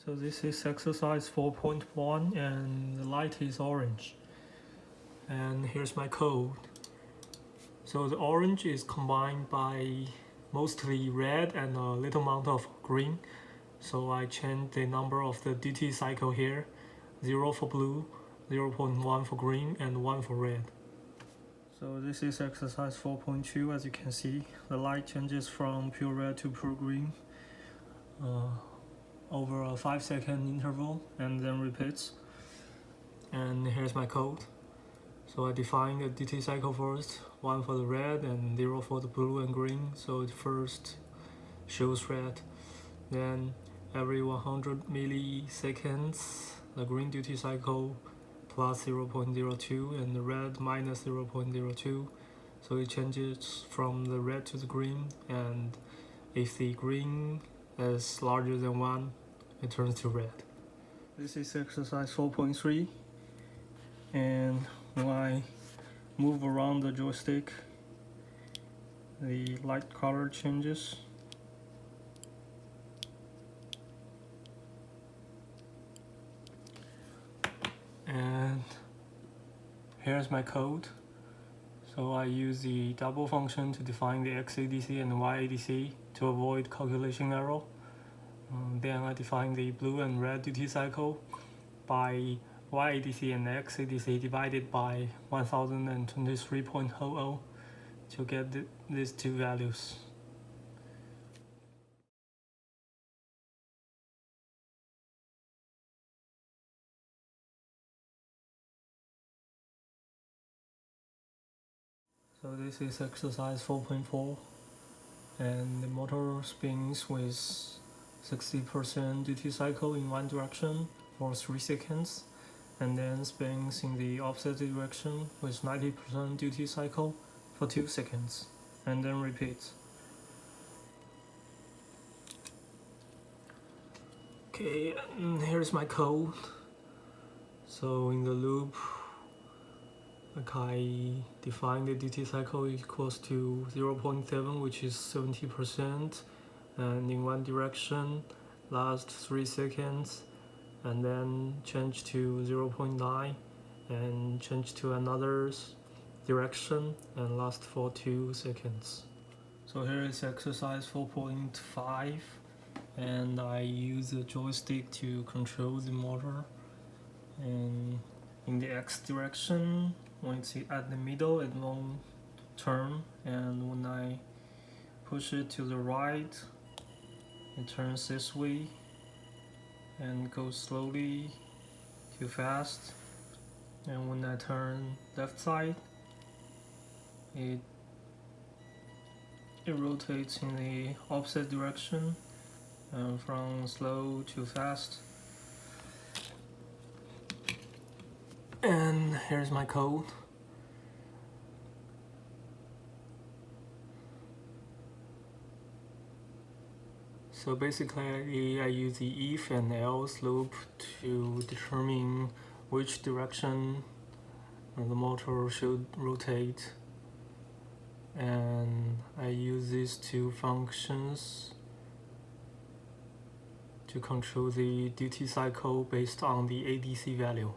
So this is exercise 4.1 and the light is orange. And here's my code. So the orange is combined by mostly red and a little amount of green. So I change the number of the duty cycle here. 0 for blue, 0.1 for green, and 1 for red. So this is exercise 4.2. As you can see, the light changes from pure red to pure green over a 5-second interval and then repeats. And here's my code. So I define the duty cycle first, 1 for the red and 0 for the blue and green. So it first shows red. Then every 100 milliseconds, the green duty cycle plus 0.02 and the red minus 0.02. So it changes from the red to the green, and if the green is larger than 1, it turns to red. This is exercise 4.3, and when I move around the joystick, the light color changes. And here's my code. So I use the double function to define the x-ADC and the y-ADC to avoid calculation error. Then I define the blue and red duty cycle by y-ADC and x-ADC divided by 1023.00 to get these two values. So this is exercise 4.4, and the motor spins with 60% duty cycle in one direction for 3 seconds, and then spins in the opposite direction with 90% duty cycle for 2 seconds, and then repeats. Okay, and here's my code. So in the loop, I define the duty cycle equals to 0.7, which is 70%, and in one direction, last 3 seconds, and then change to 0.9, and change to another direction, and last for 2 seconds. So here is exercise 4.5, and I use the joystick to control the motor. And in the X direction, when it's at the middle, it won't turn, and when I push it to the right, it turns this way and goes slowly too fast. And when I turn left side, it rotates in the opposite direction, from slow to fast. And here's my code. So basically I use the if and else loop to determine which direction the motor should rotate, and I use these two functions to control the duty cycle based on the ADC value.